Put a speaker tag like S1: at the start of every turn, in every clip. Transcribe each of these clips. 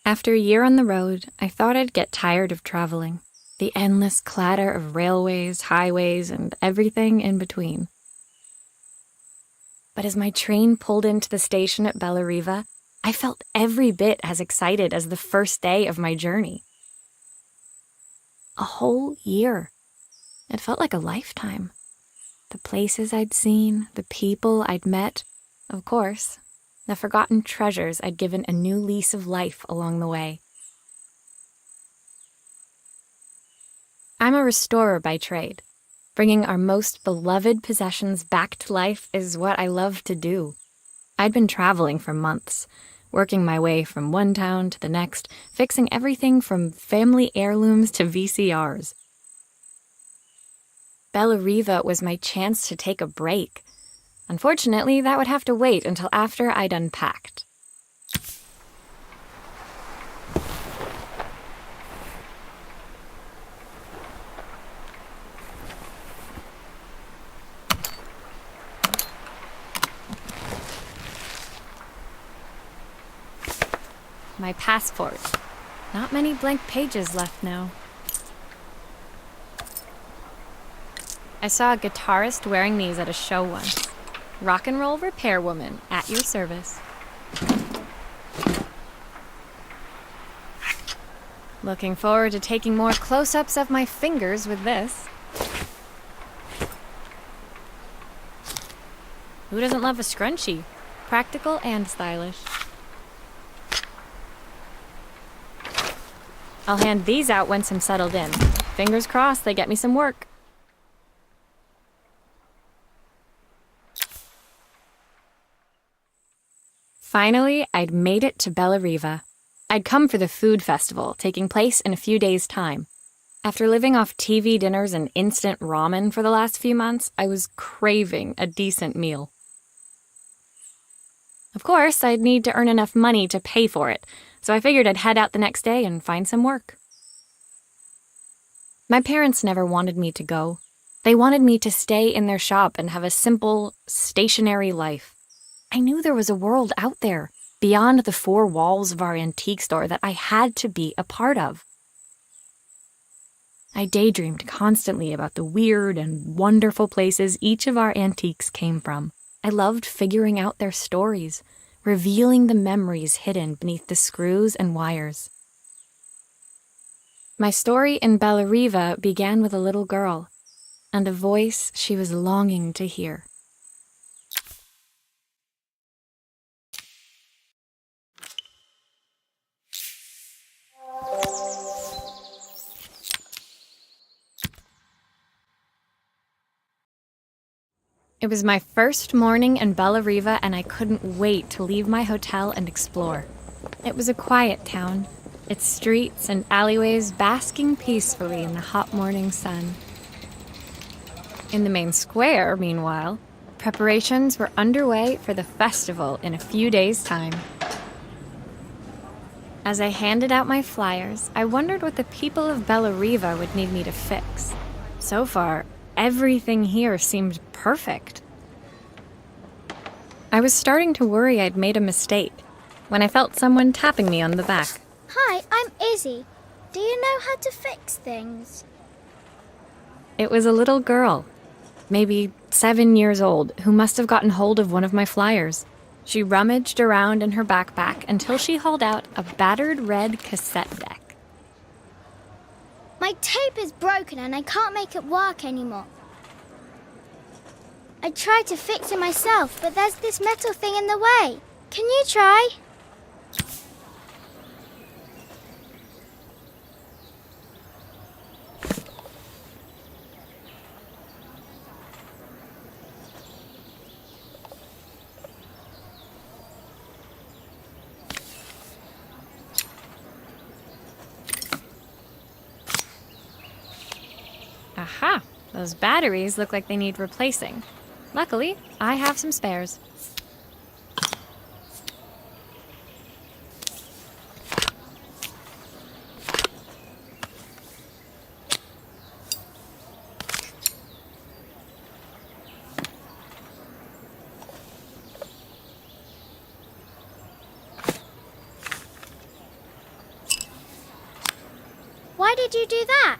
S1: After a year on the road, I thought I'd get tired of traveling. The endless clatter of railways, highways, and everything in between. But as my train pulled into the station at Bellariva, I felt every bit as excited as the first day of my journey. A whole year. It felt like a lifetime. The places I'd seen, the people I'd met, of course, the forgotten treasures I'd given a new lease of life along the way. I'm a restorer by trade. Bringing our most beloved possessions back to life is what I love to do. I'd been traveling for months, working my way from one town to the next, fixing everything from family heirlooms to VCRs. Bellariva was my chance to take a break. Unfortunately, that would have to wait until after I'd unpacked. My passport. Not many blank pages left now. I saw a guitarist wearing these at a show once. Rock and roll repairwoman, at your service. Looking forward to taking more close-ups of my fingers with this. Who doesn't love a scrunchie? Practical and stylish. I'll hand these out once I'm settled in. Fingers crossed they get me some work. Finally, I'd made it to Bellariva. I'd come for the food festival, taking place in a few days' time. After living off TV dinners and instant ramen for the last few months, I was craving a decent meal. Of course, I'd need to earn enough money to pay for it, so I figured I'd head out the next day and find some work. My parents never wanted me to go. They wanted me to stay in their shop and have a simple, stationary life. I knew there was a world out there, beyond the four walls of our antique store, that I had to be a part of. I daydreamed constantly about the weird and wonderful places each of our antiques came from. I loved figuring out their stories, revealing the memories hidden beneath the screws and wires. My story in Bellariva began with a little girl, and a voice she was longing to hear. It was my first morning in Bellariva, and I couldn't wait to leave my hotel and explore. It was a quiet town, its streets and alleyways basking peacefully in the hot morning sun. In the main square, meanwhile, preparations were underway for the festival in a few days' time. As I handed out my flyers, I wondered what the people of Bellariva would need me to fix. So far, everything here seemed perfect. I was starting to worry I'd made a mistake when I felt someone tapping me on the back.
S2: Hi, I'm Izzy. Do you know how to fix things?
S1: It was a little girl, maybe 7 years old, who must have gotten hold of one of my flyers. She rummaged around in her backpack until she hauled out a battered red cassette deck.
S2: My tape is broken and I can't make it work anymore. I tried to fix it myself, but there's this metal thing in the way. Can you try?
S1: Aha! Those batteries look like they need replacing. Luckily, I have some spares.
S2: did you do that?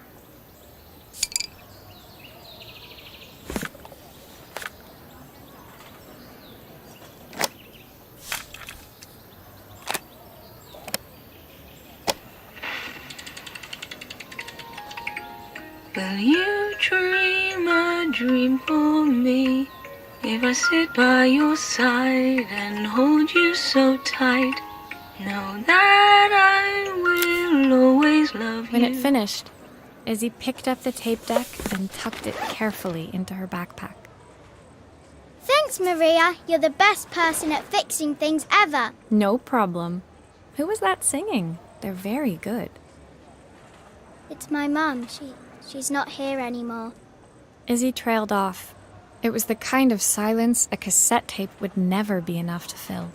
S3: Will you dream a dream for me? If I sit by your side and hold you so tight, know that I will always love you.
S1: When it finished, Izzy picked up the tape deck and tucked it carefully into her backpack.
S2: Thanks, Maria. You're the best person at fixing things ever.
S1: No problem. Who was that singing? They're very good.
S2: It's my mum. She's not here anymore.
S1: Izzy trailed off. It was the kind of silence a cassette tape would never be enough to fill.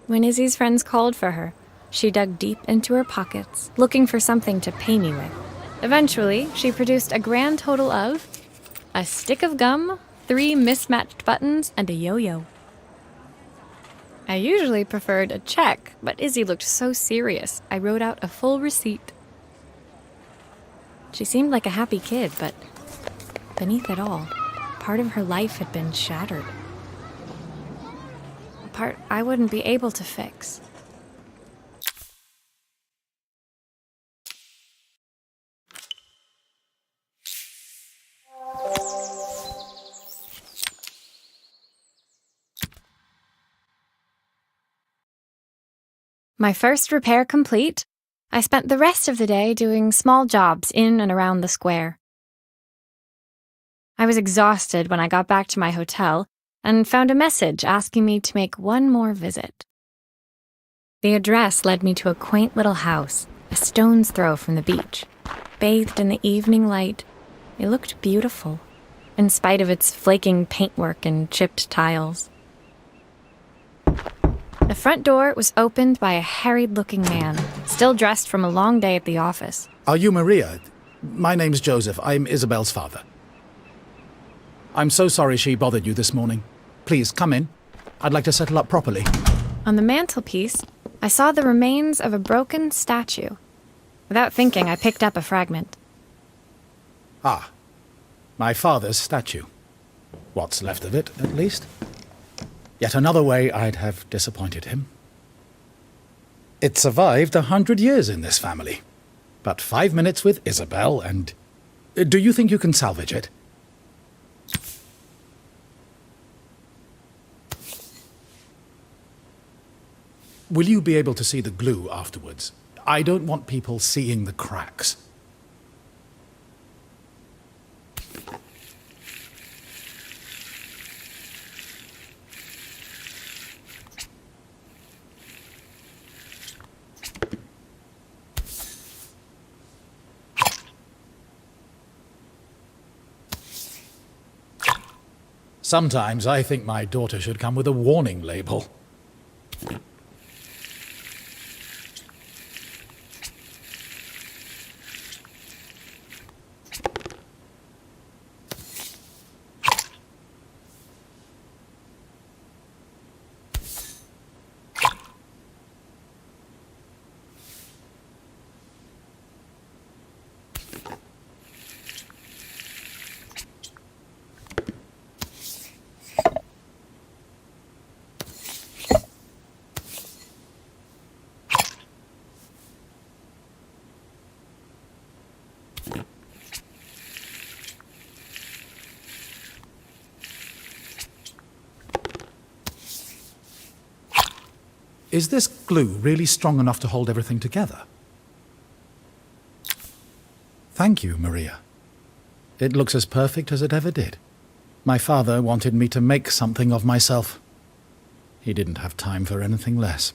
S1: When Izzy's friends called for her, she dug deep into her pockets, looking for something to pay me with. Eventually, she produced a grand total of a stick of gum, 3 mismatched buttons, and a yo-yo. I usually preferred a check, but Izzy looked so serious, I wrote out a full receipt. She seemed like a happy kid, but beneath it all, part of her life had been shattered. A part I wouldn't be able to fix. My first repair complete, I spent the rest of the day doing small jobs in and around the square. I was exhausted when I got back to my hotel and found a message asking me to make one more visit. The address led me to a quaint little house, a stone's throw from the beach. Bathed in the evening light, it looked beautiful, in spite of its flaking paintwork and chipped tiles. The front door was opened by a harried-looking man, still dressed from a long day at the office.
S4: Are you Maria? My name's Joseph. I'm Isabel's father. I'm so sorry she bothered you this morning. Please, come in. I'd like to settle up properly.
S1: On the mantelpiece, I saw the remains of a broken statue. Without thinking, I picked up a fragment.
S4: Ah, my father's statue. What's left of it, at least. Yet another way I'd have disappointed him. It survived 100 years in this family. But 5 minutes with Isabel and... Do you think you can salvage it? Will you be able to see the glue afterwards? I don't want people seeing the cracks. Sometimes I think my daughter should come with a warning label. Is this glue really strong enough to hold everything together? Thank you, Maria. It looks as perfect as it ever did. My father wanted me to make something of myself. He didn't have time for anything less.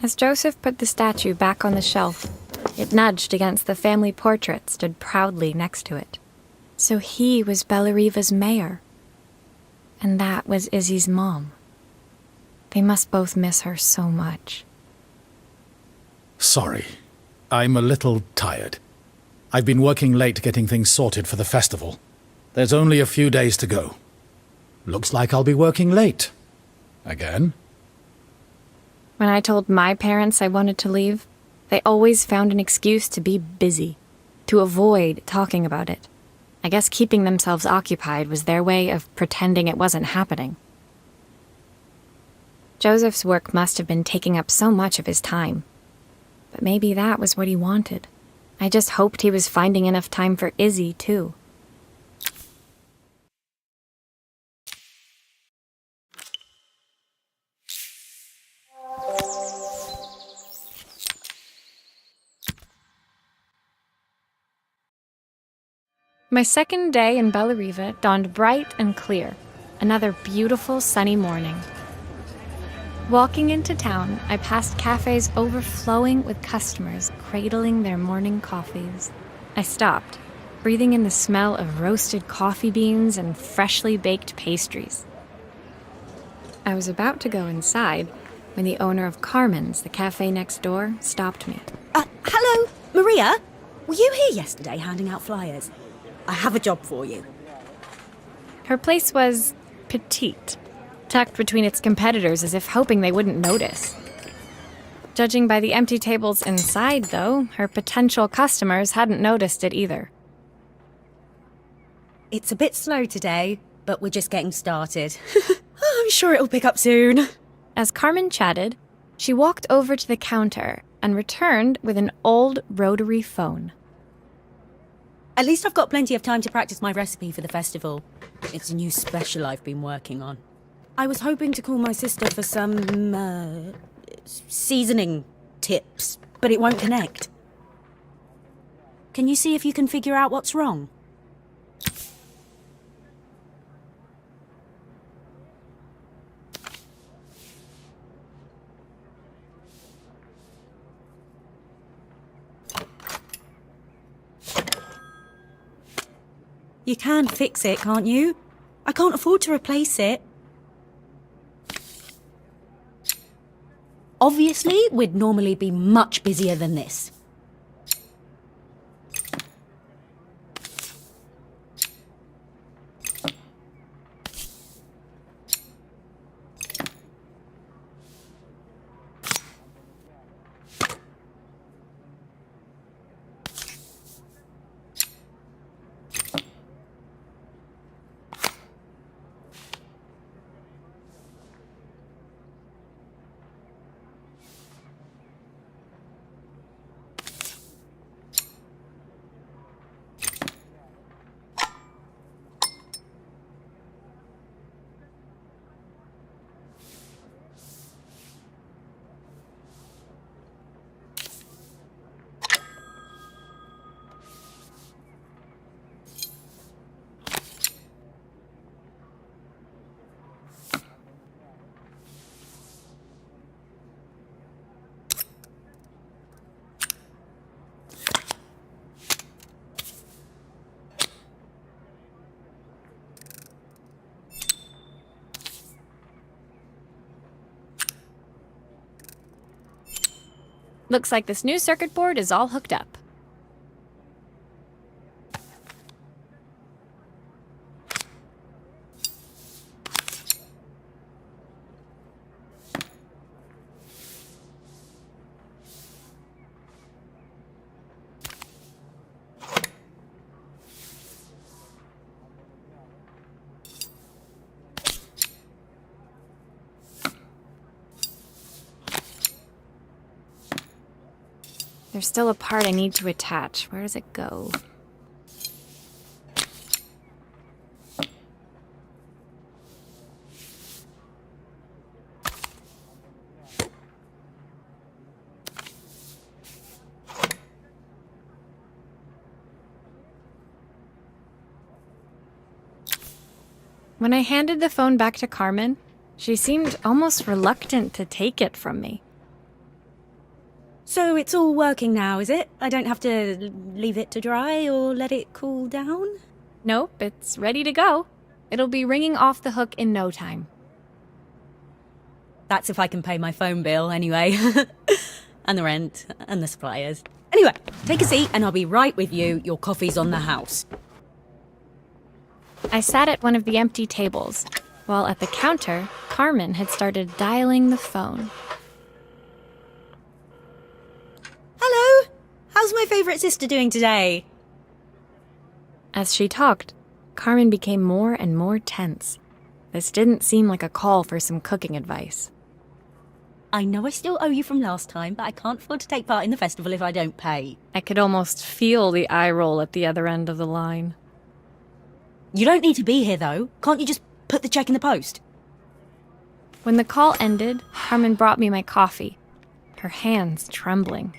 S1: As Joseph put the statue back on the shelf, it nudged against the family portrait stood proudly next to it. So he was Bellariva's mayor. And that was Izzy's mom. They must both miss her so much.
S4: Sorry. I'm a little tired. I've been working late getting things sorted for the festival. There's only a few days to go. Looks like I'll be working late. Again?
S1: When I told my parents I wanted to leave, They always found an excuse to be busy, to avoid talking about it. I guess keeping themselves occupied was their way of pretending it wasn't happening. Joseph's work must have been taking up so much of his time. But maybe that was what he wanted. I just hoped he was finding enough time for Izzy, too. My second day in Bellariva dawned bright and clear, another beautiful sunny morning. Walking into town, I passed cafes overflowing with customers cradling their morning coffees. I stopped, breathing in the smell of roasted coffee beans and freshly baked pastries. I was about to go inside when the owner of Carmen's, the cafe next door, stopped me.
S5: Hello, Maria? Were you here yesterday handing out flyers? I have a job for you.
S1: Her place was petite, tucked between its competitors as if hoping they wouldn't notice. Judging by the empty tables inside, though, her potential customers hadn't noticed it either.
S5: It's a bit slow today, but we're just getting started. I'm sure it'll pick up soon.
S1: As Carmen chatted, she walked over to the counter and returned with an old rotary phone.
S5: At least I've got plenty of time to practice my recipe for the festival. It's a new special I've been working on. I was hoping to call my sister for some, seasoning tips, but it won't connect. Can you see if you can figure out what's wrong? You can fix it, can't you? I can't afford to replace it. Obviously, we'd normally be much busier than this.
S1: Looks like this new circuit board is all hooked up. There's still a part I need to attach. Where does it go? When I handed the phone back to Carmen, she seemed almost reluctant to take it from me.
S5: So it's all working now, is it? I don't have to leave it to dry or let it cool down?
S1: Nope, it's ready to go. It'll be ringing off the hook in no time.
S5: That's if I can pay my phone bill, anyway. And the rent, and the suppliers. Anyway, take a seat and I'll be right with you. Your coffee's on the house.
S1: I sat at one of the empty tables, while at the counter, Carmen had started dialing the phone.
S5: How's my favourite sister doing today?
S1: As she talked, Carmen became more and more tense. This didn't seem like a call for some cooking advice.
S5: I know I still owe you from last time, but I can't afford to take part in the festival if I don't pay.
S1: I could almost feel the eye roll at the other end of the line.
S5: You don't need to be here, though. Can't you just put the check in the post?
S1: When the call ended, Carmen brought me my coffee, her hands trembling.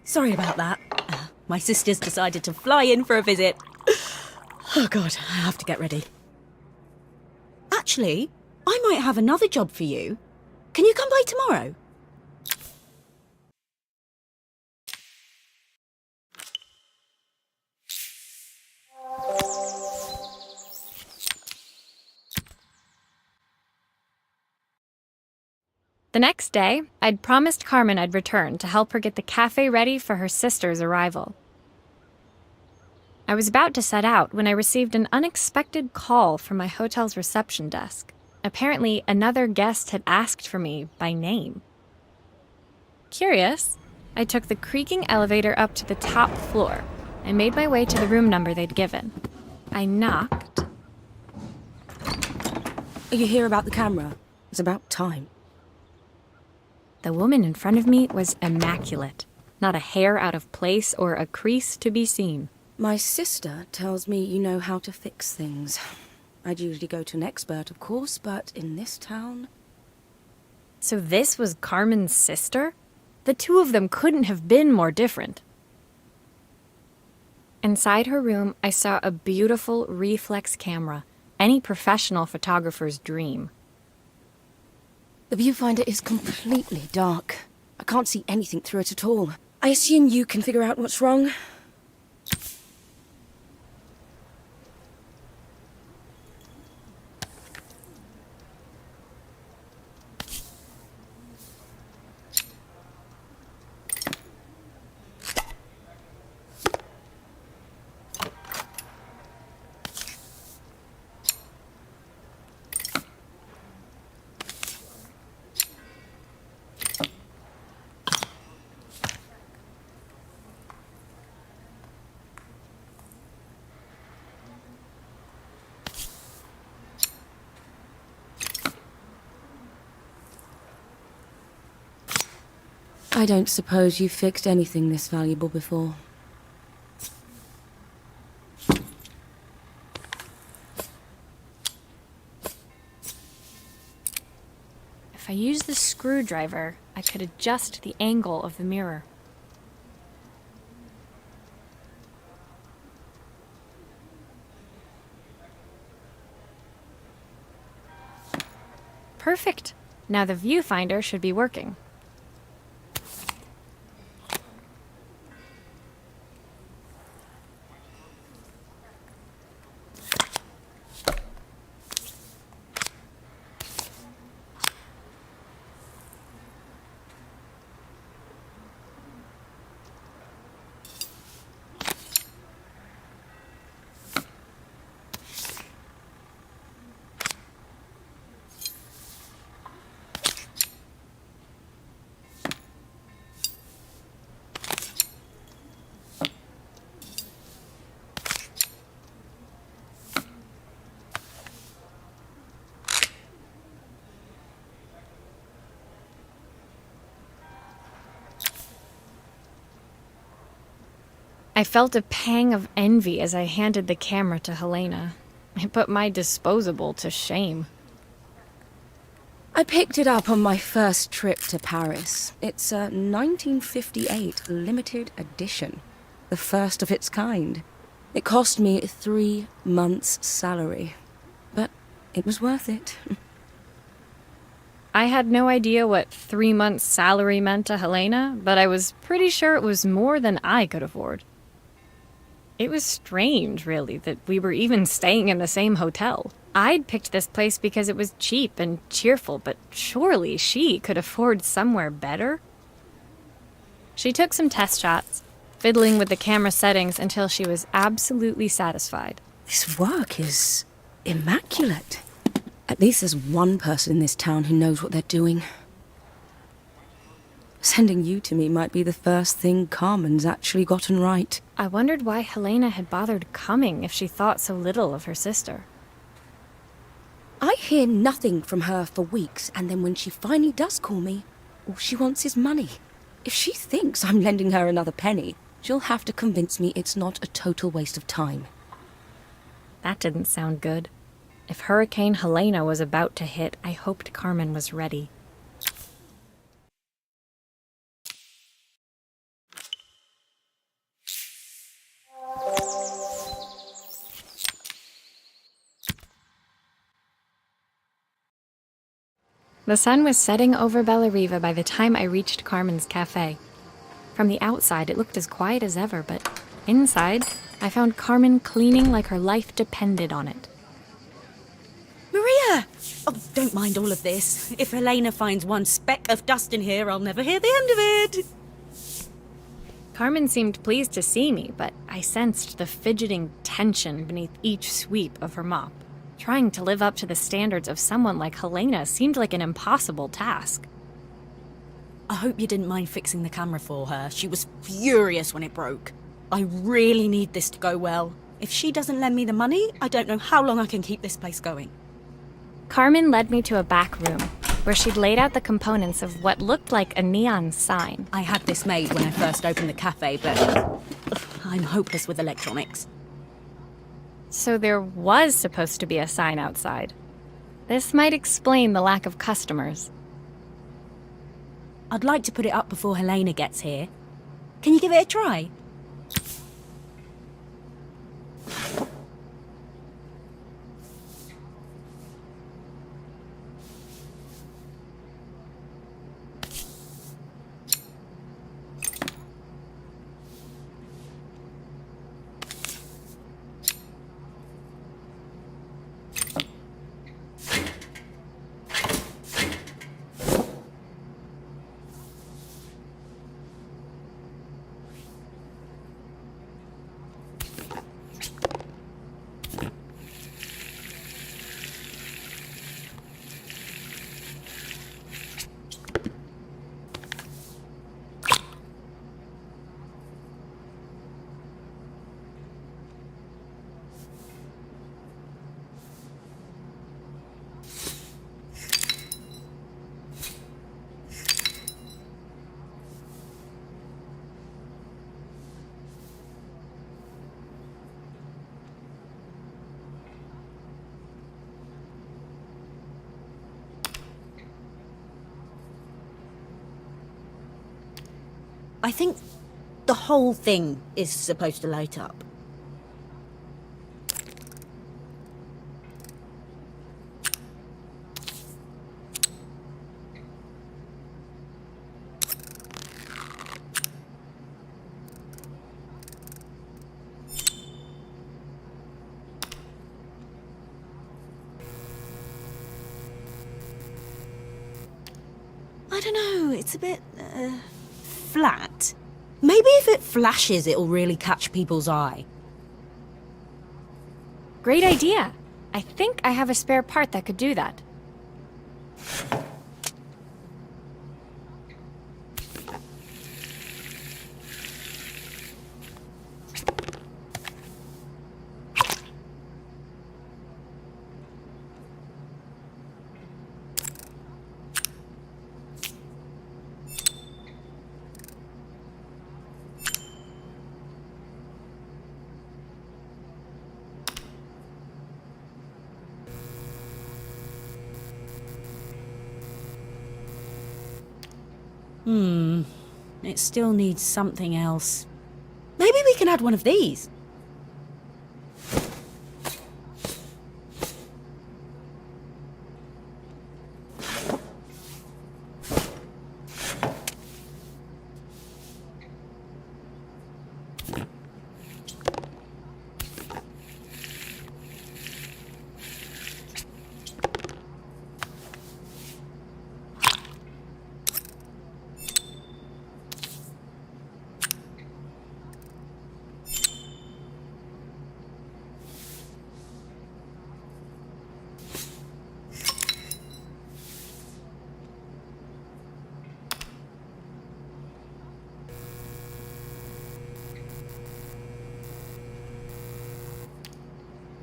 S5: Sorry about that. My sister's decided to fly in for a visit. Oh God, I have to get ready. Actually, I might have another job for you. Can you come by tomorrow?
S1: The next day, I'd promised Carmen I'd return to help her get the cafe ready for her sister's arrival. I was about to set out when I received an unexpected call from my hotel's reception desk. Apparently, another guest had asked for me by name. Curious, I took the creaking elevator up to the top floor and made my way to the room number they'd given. I knocked.
S5: Are you here about the camera? It's about time.
S1: The woman in front of me was immaculate, not a hair out of place or a crease to be seen.
S5: My sister tells me you know how to fix things. I'd usually go to an expert, of course, but in this town...
S1: So this was Carmen's sister? The two of them couldn't have been more different. Inside her room, I saw a beautiful reflex camera, any professional photographer's dream.
S5: The viewfinder is completely dark. I can't see anything through it at all. I assume you can figure out what's wrong. I don't suppose you've fixed anything this valuable before.
S1: If I used the screwdriver, I could adjust the angle of the mirror. Perfect. Now the viewfinder should be working. I felt a pang of envy as I handed the camera to Helena. It put my disposable to shame.
S5: I picked it up on my first trip to Paris. It's a 1958 limited edition, the first of its kind. It cost me 3 months' salary, but it was worth it.
S1: I had no idea what 3 months' salary meant to Helena, but I was pretty sure it was more than I could afford. It was strange, really, that we were even staying in the same hotel. I'd picked this place because it was cheap and cheerful, but surely she could afford somewhere better? She took some test shots, fiddling with the camera settings until she was absolutely satisfied.
S5: This work is immaculate. At least there's one person in this town who knows what they're doing.
S6: Sending you to me might be the first thing Carmen's actually gotten right.
S1: I wondered why Helena had bothered coming if she thought so little of her sister.
S6: I hear nothing from her for weeks, and then when she finally does call me, all she wants is money. If she thinks I'm lending her another penny, she'll have to convince me it's not a total waste of time.
S1: That didn't sound good. If Hurricane Helena was about to hit, I hoped Carmen was ready. The sun was setting over Bellariva by the time I reached Carmen's cafe. From the outside, it looked as quiet as ever, but inside, I found Carmen cleaning like her life depended on it.
S5: Maria! Oh, don't mind all of this. If Helena finds one speck of dust in here, I'll never hear the end of it.
S1: Carmen seemed pleased to see me, but I sensed the fidgeting tension beneath each sweep of her mop. Trying to live up to the standards of someone like Helena seemed like an impossible task.
S5: I hope you didn't mind fixing the camera for her. She was furious when it broke. I really need this to go well. If she doesn't lend me the money, I don't know how long I can keep this place going.
S1: Carmen led me to a back room, where she'd laid out the components of what looked like a neon sign.
S5: I had this made when I first opened the cafe, but I'm hopeless with electronics.
S1: So there was supposed to be a sign outside. This might explain the lack of customers.
S5: I'd like to put it up before Helena gets here. Can you give it a try? I think the whole thing is supposed to light up. I don't know, it's a bit, flat. Maybe if it flashes, it'll really catch people's eye.
S1: Great idea. I think I have a spare part that could do that.
S5: It still needs something else. Maybe we can add one of these.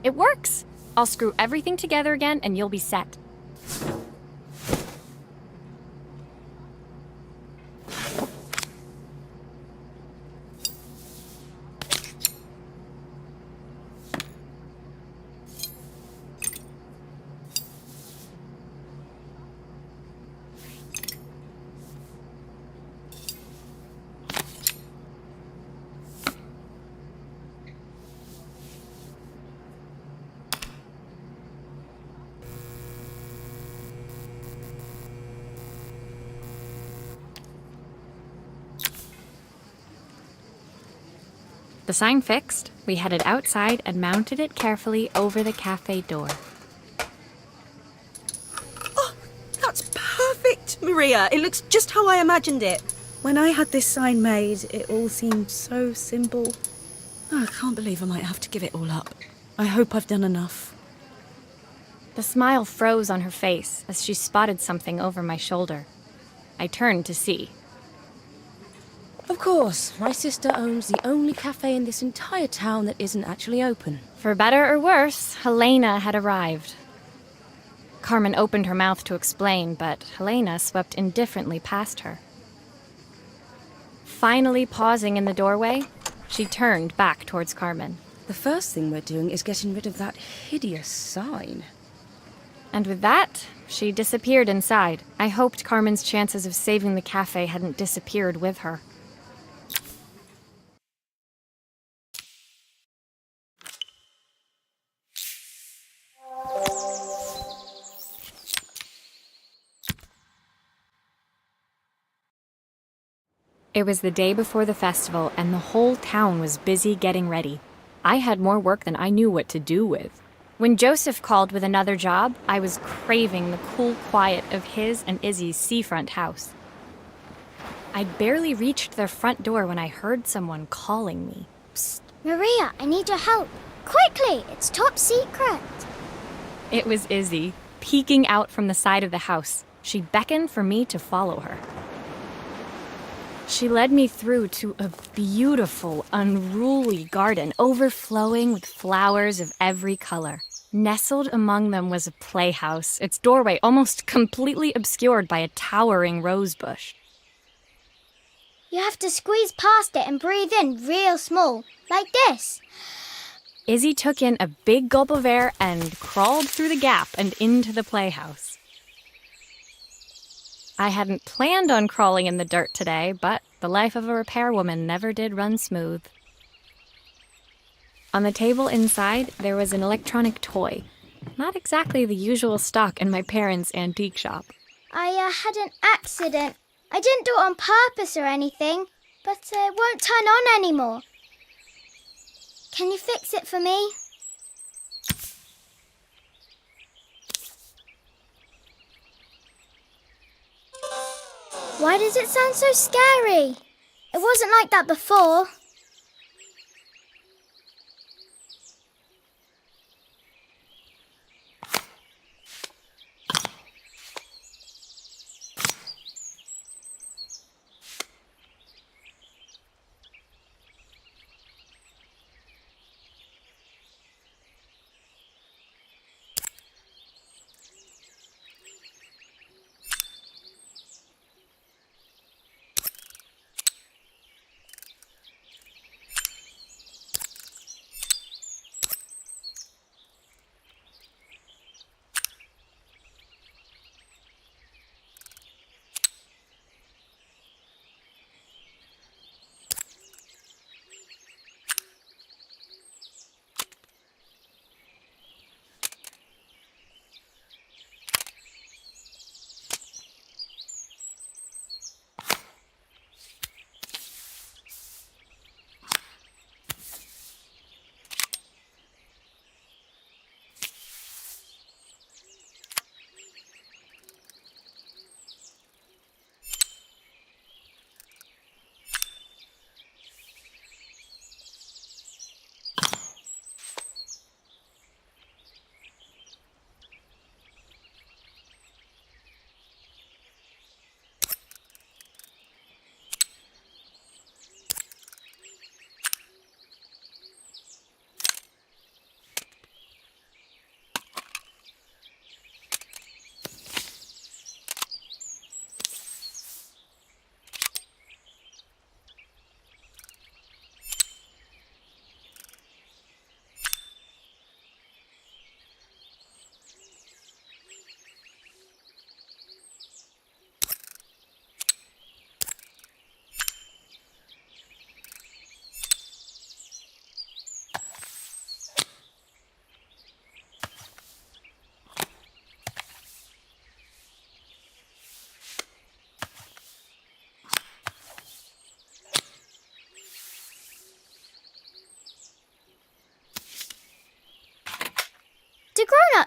S1: It works! I'll screw everything together again and you'll be set. The sign fixed, we headed outside and mounted it carefully over the cafe door.
S5: Oh, that's perfect, Maria. It looks just how I imagined it. When I had this sign made, it all seemed so simple. Oh, I can't believe I might have to give it all up. I hope I've done enough.
S1: The smile froze on her face as she spotted something over my shoulder. I turned to see.
S6: Of course, my sister owns the only cafe in this entire town that isn't actually open.
S1: For better or worse, Helena had arrived. Carmen opened her mouth to explain, but Helena swept indifferently past her. Finally pausing in the doorway, she turned back towards Carmen.
S6: The first thing we're doing is getting rid of that hideous sign.
S1: And with that, she disappeared inside. I hoped Carmen's chances of saving the cafe hadn't disappeared with her. It was the day before the festival, and the whole town was busy getting ready. I had more work than I knew what to do with. When Joseph called with another job, I was craving the cool quiet of his and Izzy's seafront house. I'd barely reached their front door when I heard someone calling me.
S2: Psst, Maria, I need your help. Quickly, it's top secret.
S1: It was Izzy, peeking out from the side of the house. She beckoned for me to follow her. She led me through to a beautiful, unruly garden overflowing with flowers of every color. Nestled among them was a playhouse, its doorway almost completely obscured by a towering rose bush.
S2: You have to squeeze past it and breathe in real small, like this.
S1: Izzy took in a big gulp of air and crawled through the gap and into the playhouse. I hadn't planned on crawling in the dirt today, but the life of a repairwoman never did run smooth. On the table inside, there was an electronic toy. Not exactly the usual stock in my parents' antique shop.
S2: I had an accident. I didn't do it on purpose or anything, but it won't turn on anymore. Can you fix it for me? Why does it sound so scary? It wasn't like that before.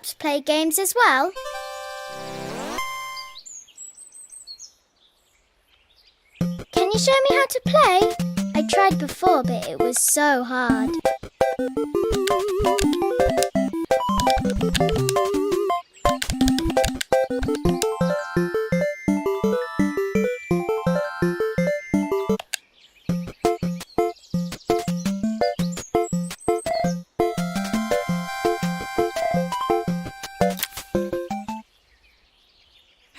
S2: grown-ups play games as well? Can you show me how to play? I tried before, but it was so hard.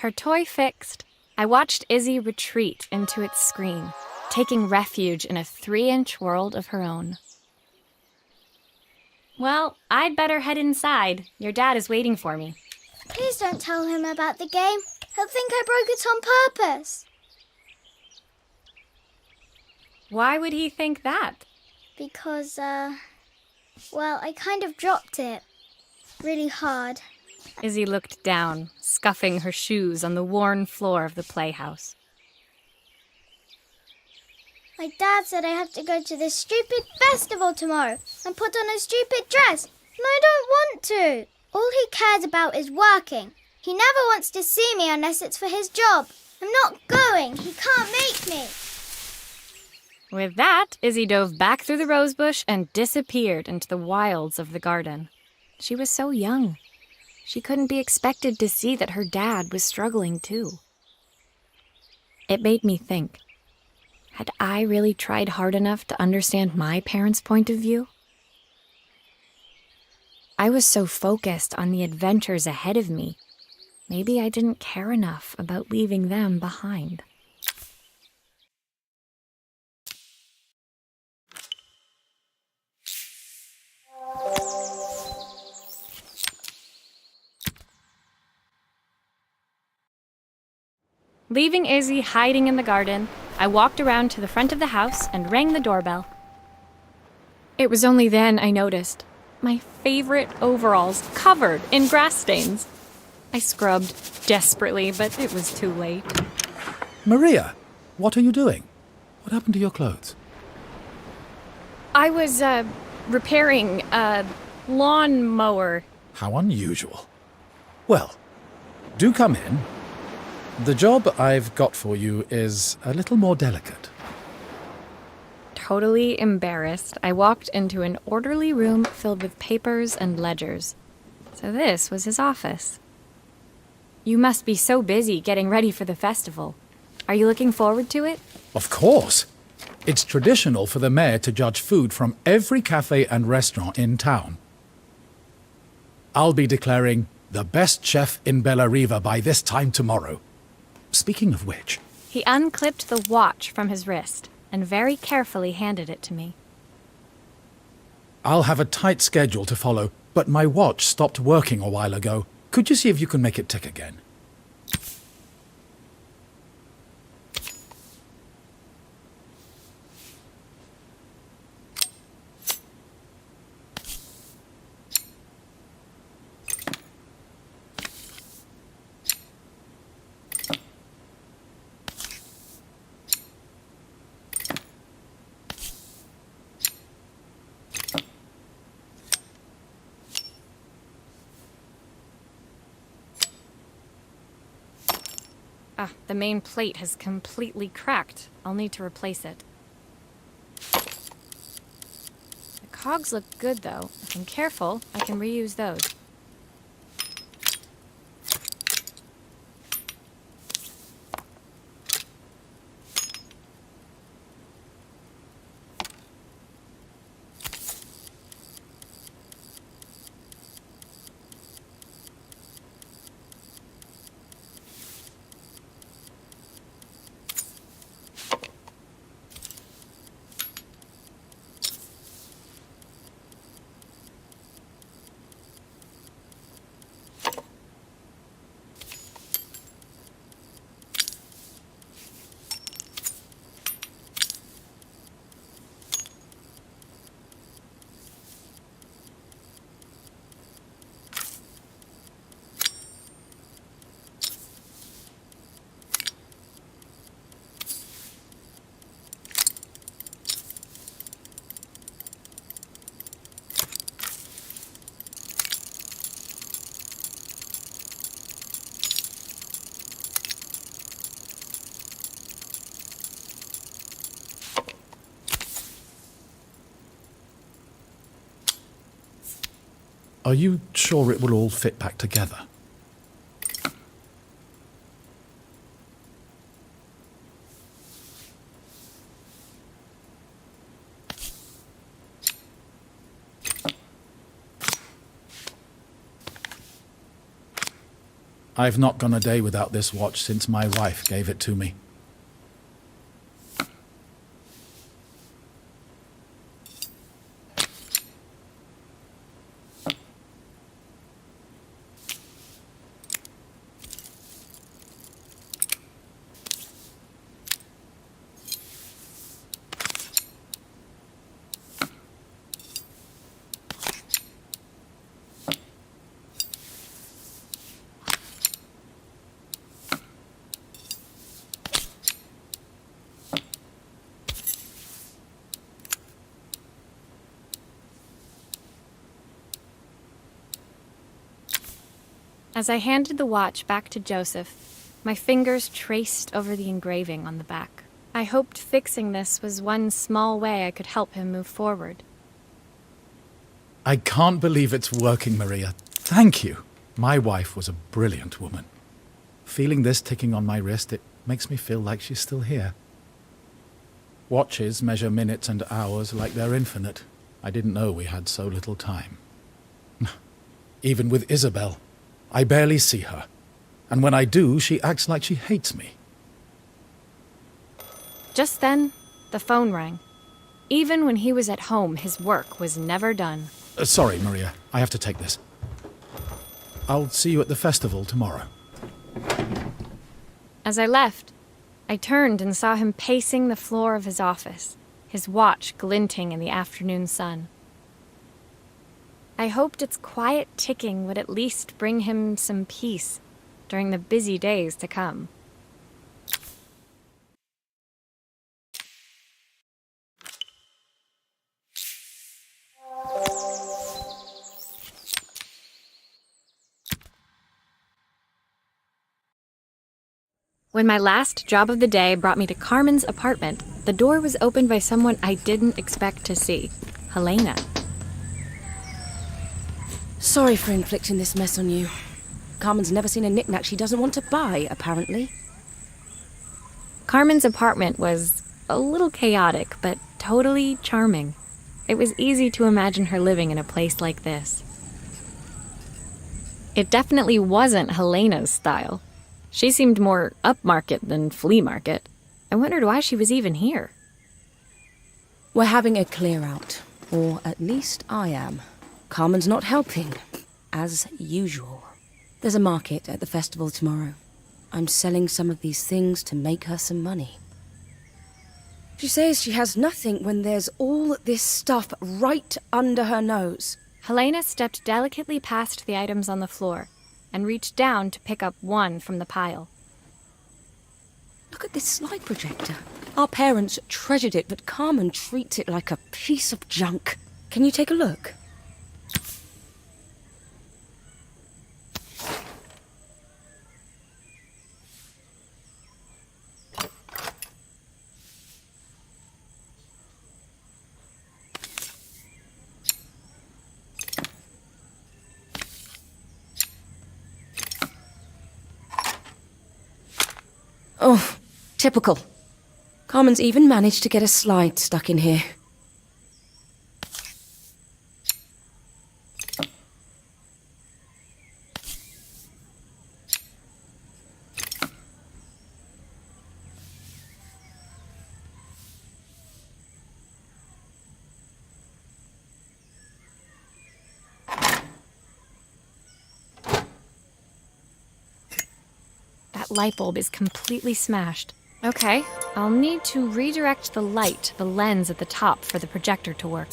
S1: Her toy fixed, I watched Izzy retreat into its screen, taking refuge in a 3-inch world of her own. Well, I'd better head inside. Your dad is waiting for me.
S2: Please don't tell him about the game. He'll think I broke it on purpose.
S1: Why would he think that?
S2: Because, well, I kind of dropped it. Really hard.
S1: Izzy looked down, scuffing her shoes on the worn floor of the playhouse.
S2: My dad said I have to go to this stupid festival tomorrow and put on a stupid dress, and I don't want to. All he cares about is working. He never wants to see me unless it's for his job. I'm not going. He can't make me.
S1: With that, Izzy dove back through the rosebush and disappeared into the wilds of the garden. She was so young. She couldn't be expected to see that her dad was struggling too. It made me think. Had I really tried hard enough to understand my parents' point of view? I was so focused on the adventures ahead of me, maybe I didn't care enough about leaving them behind. Leaving Izzy hiding in the garden, I walked around to the front of the house and rang the doorbell. It was only then I noticed my favorite overalls covered in grass stains. I scrubbed desperately, but it was too late.
S4: Maria, what are you doing? What happened to your clothes?
S1: I was, repairing a lawnmower.
S4: How unusual. Well, do come in. The job I've got for you is a little more delicate.
S1: Totally embarrassed, I walked into an orderly room filled with papers and ledgers. So this was his office. You must be so busy getting ready for the festival. Are you looking forward to it?
S4: Of course. It's traditional for the mayor to judge food from every cafe and restaurant in town. I'll be declaring the best chef in Bellariva by this time tomorrow. Speaking of which...
S1: He unclipped the watch from his wrist and very carefully handed it to me.
S4: I'll have a tight schedule to follow, but my watch stopped working a while ago. Could you see if you can make it tick again?
S1: The main plate has completely cracked. I'll need to replace it. The cogs look good, though. If I'm careful, I can reuse those.
S4: Are you sure it will all fit back together? I've not gone a day without this watch since my wife gave it to me.
S1: As I handed the watch back to Joseph, my fingers traced over the engraving on the back. I hoped fixing this was one small way I could help him move forward.
S4: I can't believe it's working, Maria. Thank you. My wife was a brilliant woman. Feeling this ticking on my wrist, it makes me feel like she's still here. Watches measure minutes and hours like they're infinite. I didn't know we had so little time. Even with Isabel, I barely see her. And when I do, she acts like she hates me.
S1: Just then, the phone rang. Even when he was at home, his work was never done.
S4: Sorry, Maria. I have to take this. I'll see you at the festival tomorrow.
S1: As I left, I turned and saw him pacing the floor of his office, his watch glinting in the afternoon sun. I hoped its quiet ticking would at least bring him some peace during the busy days to come. When my last job of the day brought me to Carmen's apartment, the door was opened by someone I didn't expect to see, Helena.
S6: Sorry for inflicting this mess on you. Carmen's never seen a knick-knack she doesn't want to buy, apparently.
S1: Carmen's apartment was a little chaotic, but totally charming. It was easy to imagine her living in a place like this. It definitely wasn't Helena's style. She seemed more upmarket than flea market. I wondered why she was even here.
S6: We're having a clear-out. Or at least I am. Carmen's not helping, as usual. There's a market at the festival tomorrow. I'm selling some of these things to make her some money. She says she has nothing when there's all this stuff right under her nose.
S1: Helena stepped delicately past the items on the floor and reached down to pick up one from the pile.
S6: Look at this slide projector. Our parents treasured it, but Carmen treats it like a piece of junk. Can you take a look? Oh, typical. Carmen's even managed to get a slide stuck in here.
S1: That light bulb is completely smashed. Okay, I'll need to redirect the light to the lens at the top for the projector to work.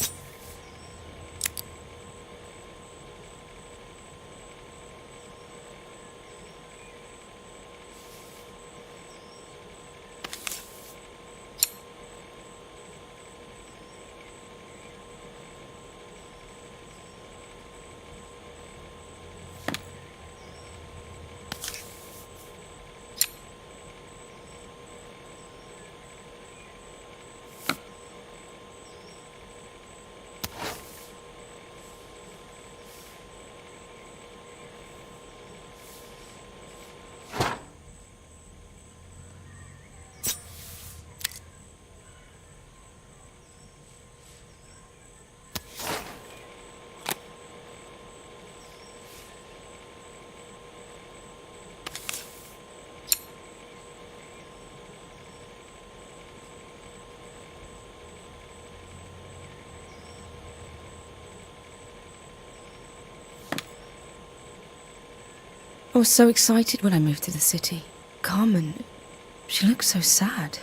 S6: I was so excited when I moved to the city. Carmen, she looked so sad.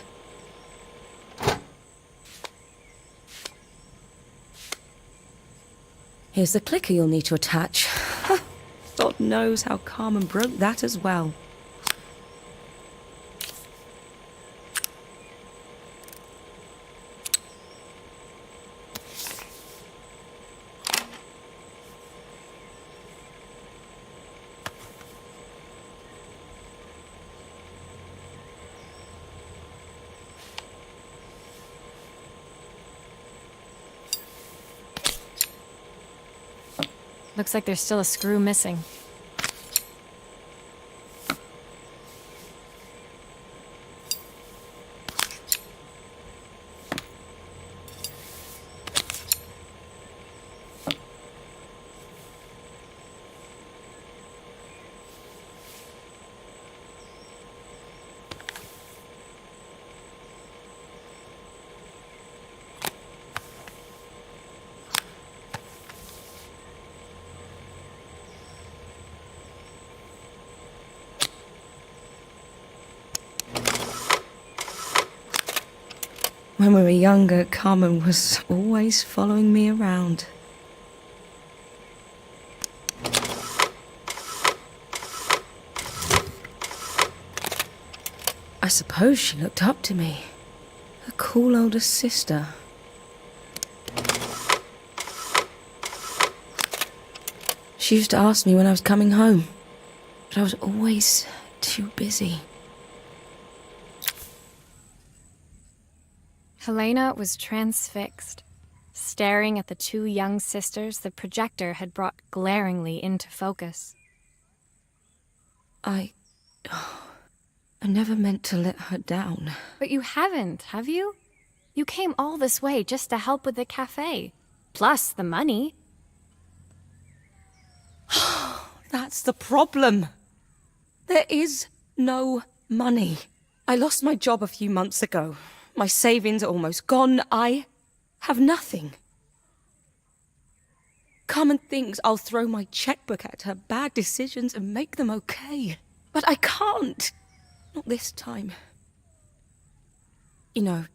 S6: Here's the clicker you'll need to attach. God knows how Carmen broke that as well.
S1: Looks like there's still a screw missing.
S6: When we were younger, Carmen was always following me around. I suppose she looked up to me. A cool older sister. She used to ask me when I was coming home, but I was always too busy.
S1: Helena was transfixed, staring at the two young sisters the projector had brought glaringly into focus.
S6: I never meant to let her down.
S1: But you haven't, have you? You came all this way just to help with the cafe, plus the money.
S6: That's the problem. There is no money. I lost my job a few months ago. My savings are almost gone. I have nothing. Carmen thinks I'll throw my checkbook at her bad decisions and make them okay. But I can't. Not this time. You know,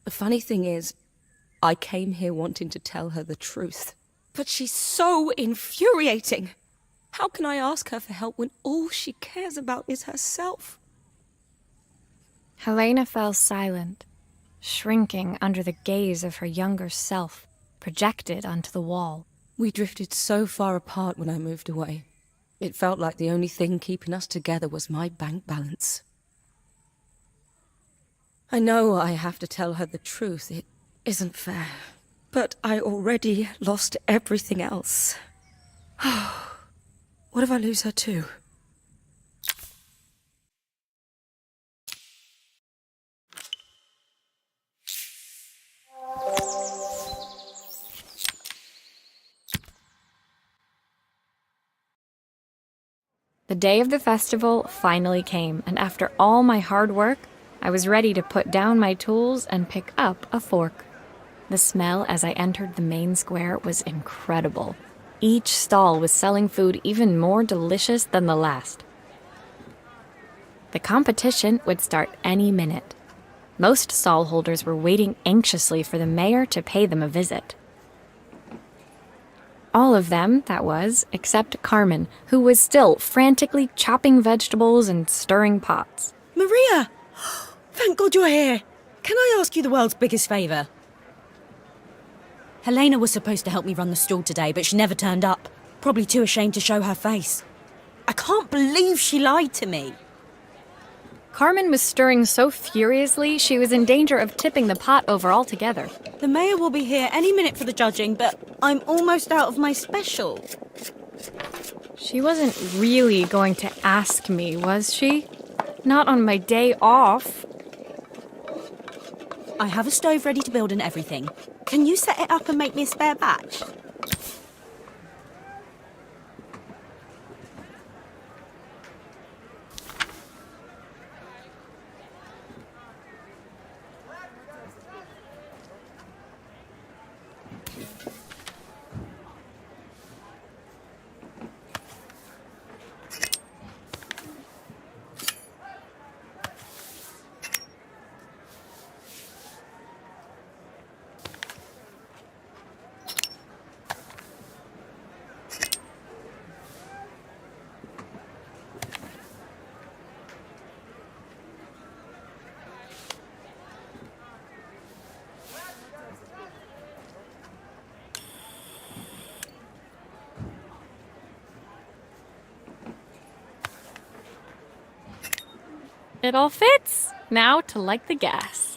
S6: the funny thing is, I came here wanting to tell her the truth. But she's so infuriating. How can I ask her for help when all she cares about is herself?
S1: Helena fell silent, shrinking under the gaze of her younger self, projected onto the wall.
S6: We drifted so far apart when I moved away. It felt like the only thing keeping us together was my bank balance. I know I have to tell her the truth. It isn't fair. But I already lost everything else. What if I lose her too?
S1: The day of the festival finally came, and after all my hard work, I was ready to put down my tools and pick up a fork. The smell as I entered the main square was incredible. Each stall was selling food even more delicious than the last. The competition would start any minute. Most stall holders were waiting anxiously for the mayor to pay them a visit. All of them, that was, except Carmen, who was still frantically chopping vegetables and stirring pots.
S5: Maria! Thank God you're here. Can I ask you the world's biggest favour? Helena was supposed to help me run the stall today, but she never turned up. Probably too ashamed to show her face. I can't believe she lied to me.
S1: Carmen was stirring so furiously she was in danger of tipping the pot over altogether.
S5: The mayor will be here any minute for the judging, but I'm almost out of my special.
S1: She wasn't really going to ask me, was she? Not on my day off.
S5: I have a stove ready to build and everything. Can you set it up and make me a spare batch?
S1: It all fits. Now to light the gas.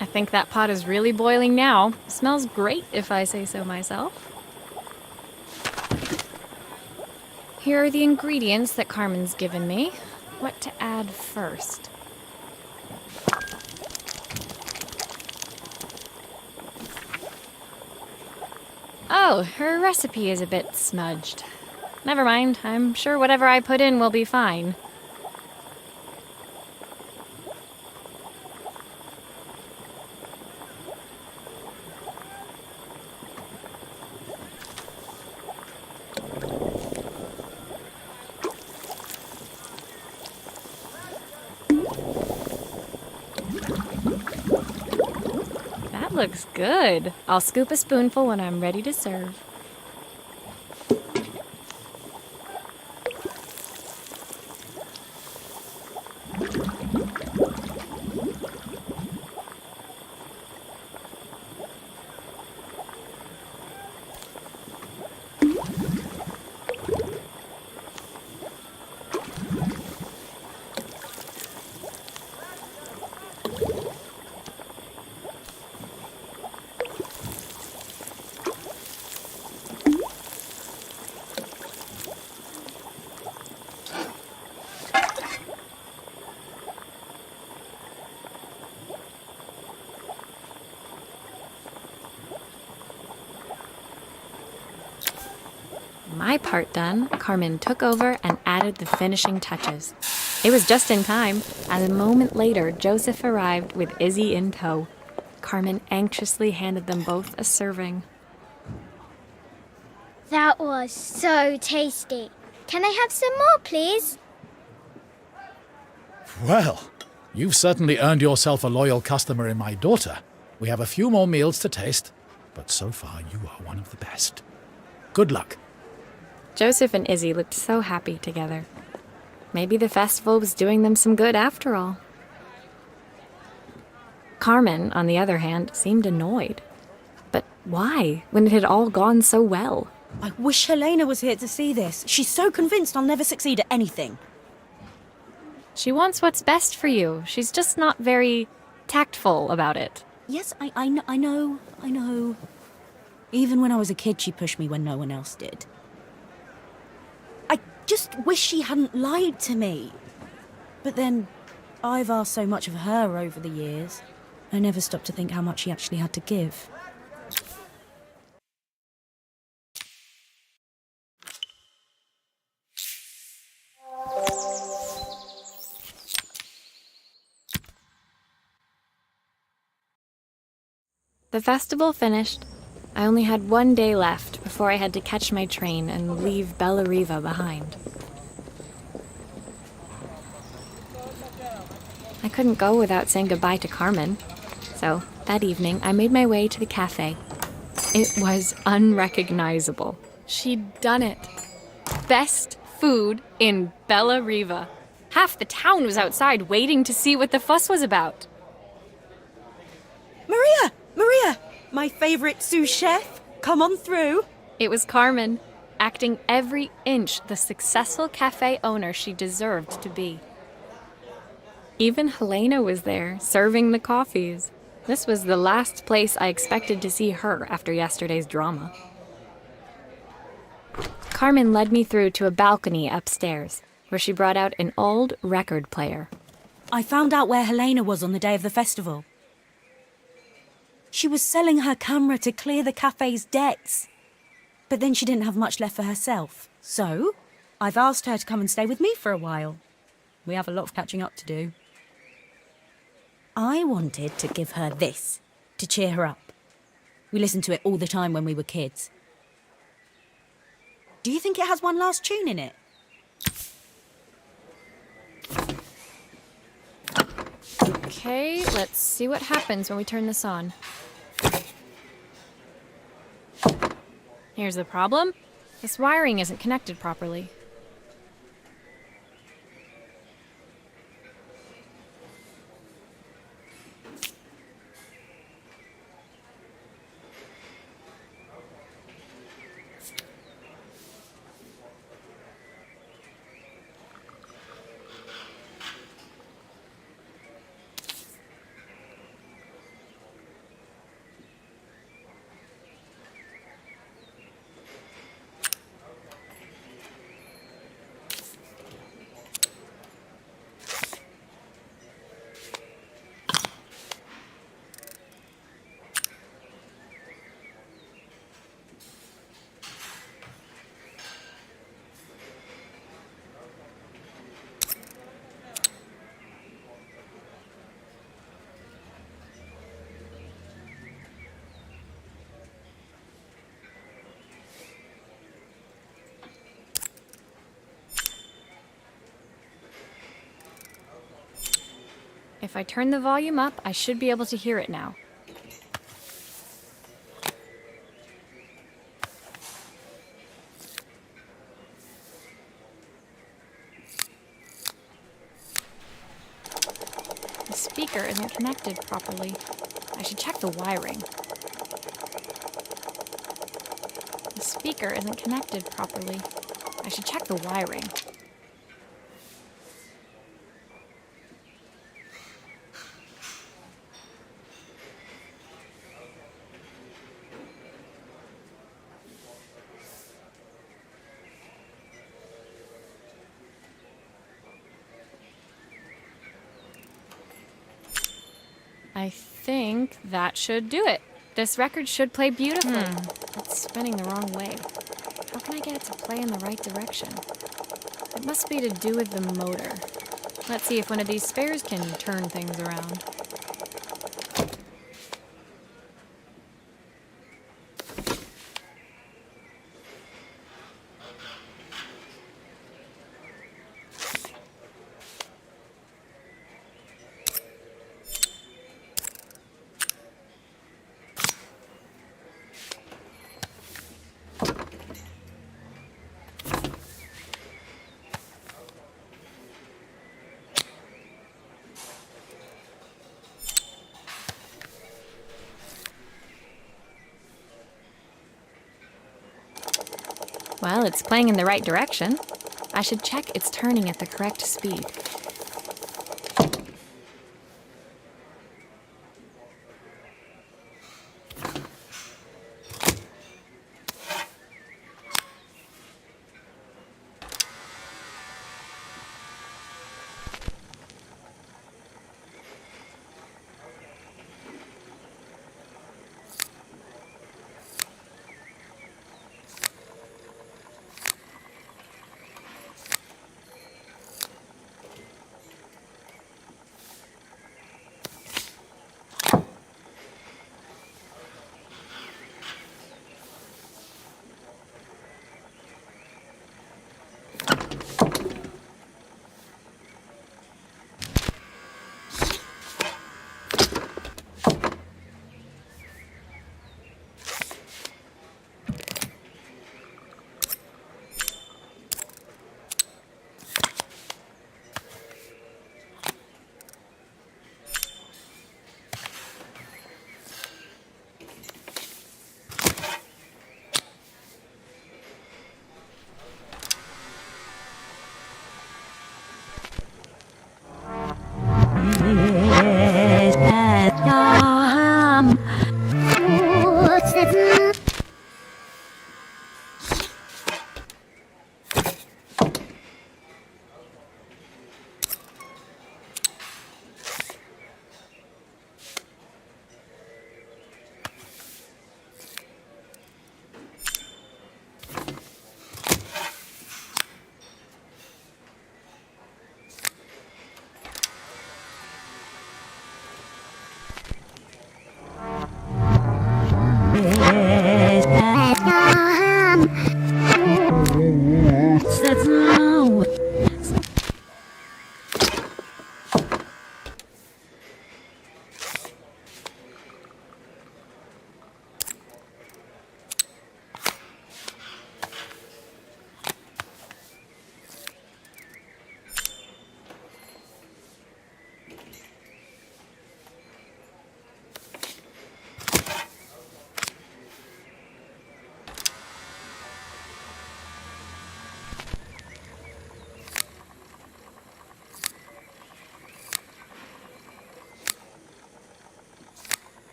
S1: I think that pot is really boiling now. Smells great, if I say so myself. Here are the ingredients that Carmen's given me. What to add first? Oh, her recipe is a bit smudged. Never mind, I'm sure whatever I put in will be fine. Looks good. I'll scoop a spoonful when I'm ready to serve. My part done, Carmen took over and added the finishing touches. It was just in time, as a moment later, Joseph arrived with Izzy in tow. Carmen anxiously handed them both a serving.
S2: That was so tasty. Can I have some more, please?
S4: Well, you've certainly earned yourself a loyal customer in my daughter. We have a few more meals to taste, but so far you are one of the best. Good luck.
S1: Joseph and Izzy looked so happy together. Maybe the festival was doing them some good after all. Carmen, on the other hand, seemed annoyed. But why, when it had all gone so well?
S5: I wish Helena was here to see this. She's so convinced I'll never succeed at anything.
S1: She wants what's best for you. She's just not very tactful about it.
S5: Yes, I know. Even when I was a kid, she pushed me when no one else did. I just wish she hadn't lied to me. But then, I've asked so much of her over the years. I never stopped to think how much she actually had to give.
S1: The festival finished. I only had one day left before I had to catch my train and leave Bellariva behind. I couldn't go without saying goodbye to Carmen. So, that evening, I made my way to the cafe. It was unrecognizable. She'd done it. Best food in Bellariva. Half the town was outside waiting to see what the fuss was about.
S5: Maria! My favourite sous chef! Come on through!
S1: It was Carmen, acting every inch the successful cafe owner she deserved to be. Even Helena was there, serving the coffees. This was the last place I expected to see her after yesterday's drama. Carmen led me through to a balcony upstairs, where she brought out an old record player.
S5: I found out where Helena was on the day of the festival. She was selling her camera to clear the cafe's debts. But then she didn't have much left for herself. So, I've asked her to come and stay with me for a while. We have a lot of catching up to do. I wanted to give her this, to cheer her up. We listened to it all the time when we were kids. Do you think it has one last tune in it?
S1: Okay, let's see what happens when we turn this on. Here's the problem. This wiring isn't connected properly. If I turn the volume up, I should be able to hear it now. The speaker isn't connected properly. I should check the wiring. The speaker isn't connected properly. I should check the wiring. I think that should do it. This record should play beautifully. It's spinning the wrong way. How can I get it to play in the right direction? It must be to do with the motor. Let's see if one of these spares can turn things around. Well, it's playing in the right direction. I should check it's turning at the correct speed.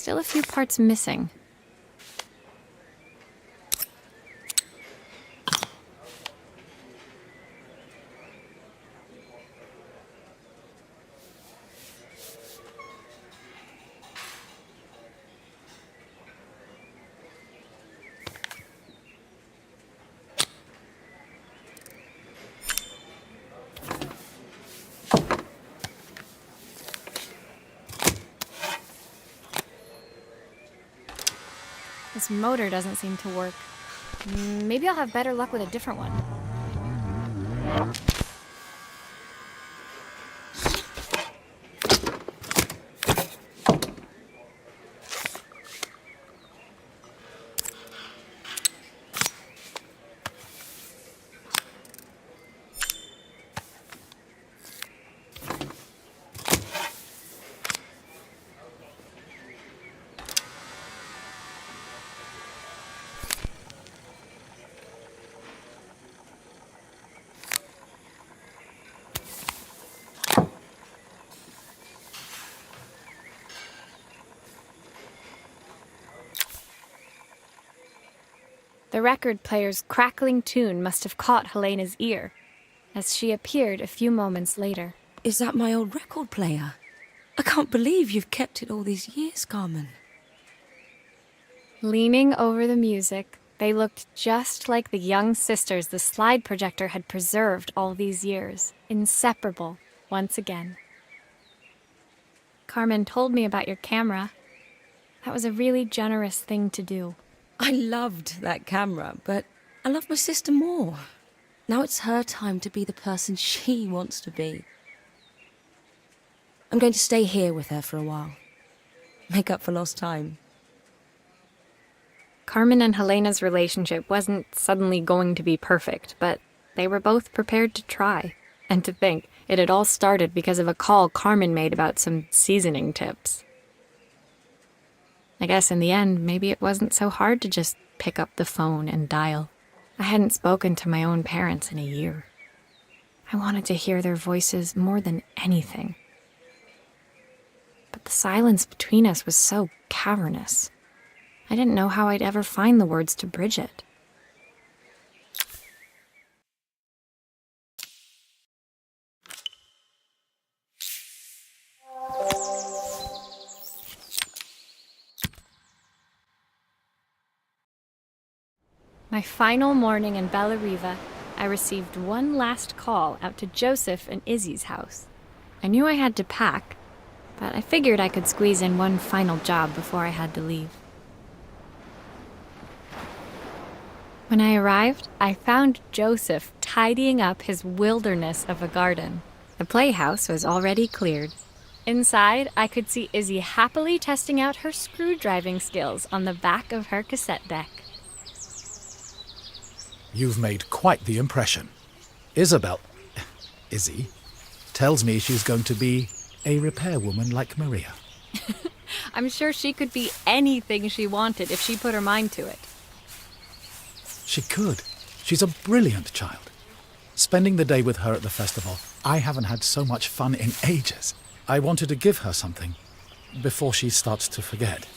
S1: Still a few parts missing. This motor doesn't seem to work. Maybe I'll have better luck with a different one. The record player's crackling tune must have caught Helena's ear, as she appeared a few moments later.
S6: Is that my old record player? I can't believe you've kept it all these years, Carmen.
S1: Leaning over the music, they looked just like the young sisters the slide projector had preserved all these years, inseparable once again. Carmen told me about your camera. That was a really generous thing to do.
S6: I loved that camera, but I love my sister more. Now it's her time to be the person she wants to be. I'm going to stay here with her for a while. Make up for lost time.
S1: Carmen and Helena's relationship wasn't suddenly going to be perfect, but they were both prepared to try. And to think, it had all started because of a call Carmen made about some seasoning tips. I guess in the end, maybe it wasn't so hard to just pick up the phone and dial. I hadn't spoken to my own parents in a year. I wanted to hear their voices more than anything. But the silence between us was so cavernous. I didn't know how I'd ever find the words to bridge it. My final morning in Bellariva, I received one last call out to Joseph and Izzy's house. I knew I had to pack, but I figured I could squeeze in one final job before I had to leave. When I arrived, I found Joseph tidying up his wilderness of a garden. The playhouse was already cleared. Inside, I could see Izzy happily testing out her screw-driving skills on the back of her cassette deck.
S4: You've made quite the impression. Izzy, tells me she's going to be a repairwoman like Maria.
S1: I'm sure she could be anything she wanted if she put her mind to it.
S4: She could. She's a brilliant child. Spending the day with her at the festival, I haven't had so much fun in ages. I wanted to give her something before she starts to forget.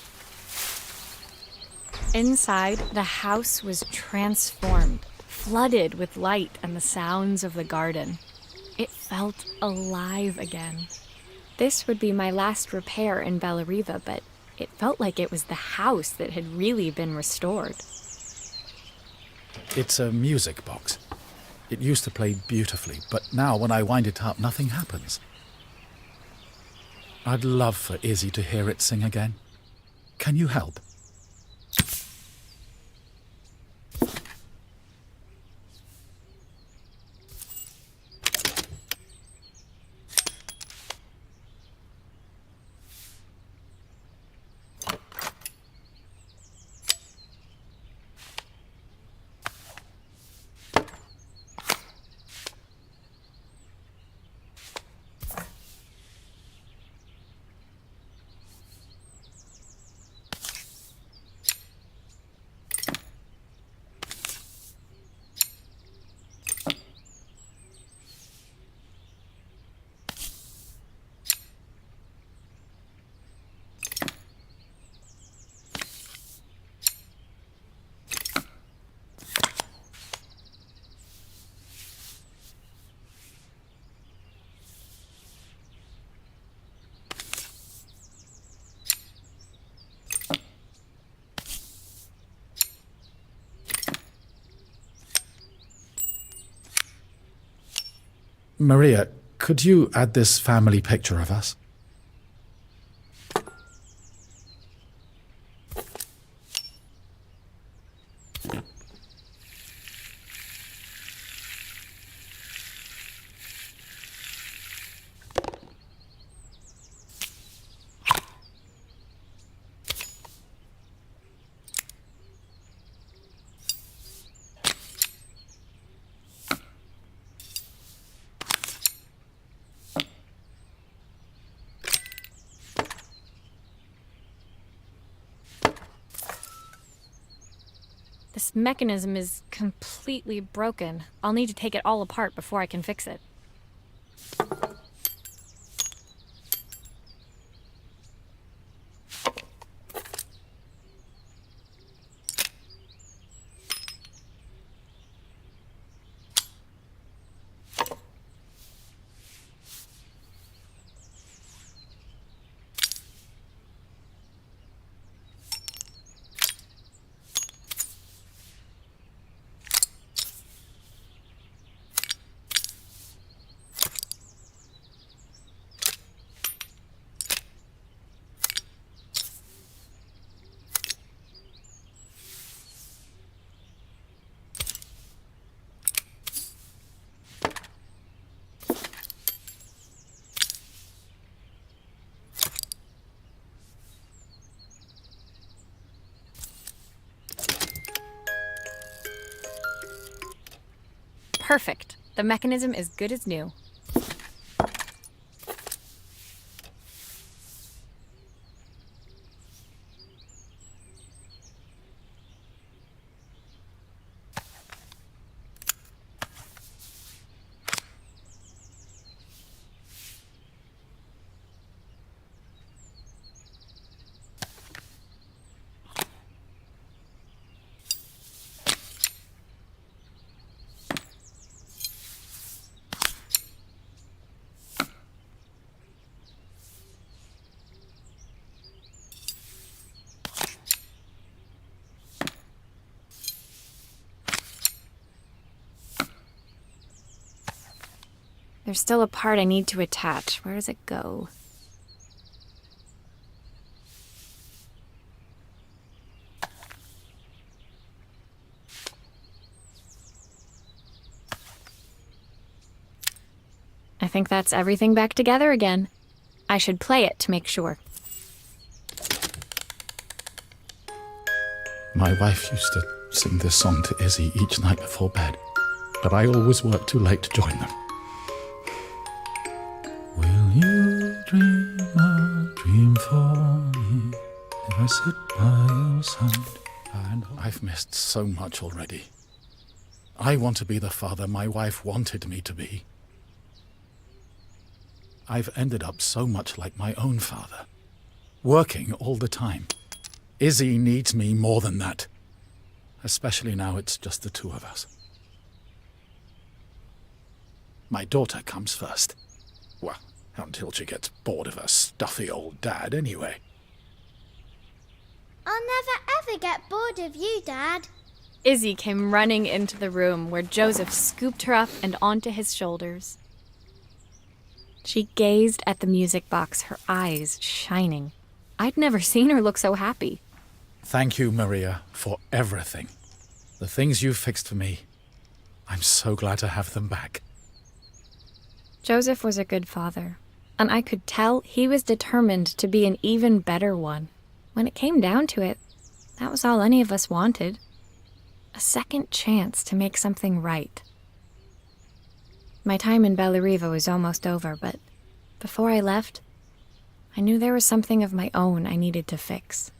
S1: Inside, the house was transformed, flooded with light and the sounds of the garden. It felt alive again. This would be my last repair in Bellariva, but it felt like it was the house that had really been restored.
S4: It's a music box. It used to play beautifully, but now when I wind it up, nothing happens. I'd love for Izzy to hear it sing again. Can you help? Maria, could you add this family picture of us?
S1: This mechanism is completely broken. I'll need to take it all apart before I can fix it. Perfect. The mechanism is good as new. There's still a part I need to attach. Where does it go? I think that's everything back together again. I should play it to make sure.
S4: My wife used to sing this song to Izzy each night before bed, but I always worked too late to join them. Will you dream a dream for me if I sit by your side? And I've missed so much already. I want to be the father my wife wanted me to be. I've ended up so much like my own father, working all the time. Izzy needs me more than that, especially now it's just the two of us. My daughter comes first. Well, until she gets bored of her stuffy old dad anyway.
S2: I'll never ever get bored of you, Dad.
S1: Izzy came running into the room where Joseph scooped her up and onto his shoulders. She gazed at the music box, her eyes shining. I'd never seen her look so happy.
S4: Thank you, Maria, for everything. The things you fixed for me, I'm so glad to have them back.
S1: Joseph was a good father, and I could tell he was determined to be an even better one. When it came down to it, that was all any of us wanted. A second chance to make something right. My time in Bellariva was almost over, but before I left, I knew there was something of my own I needed to fix.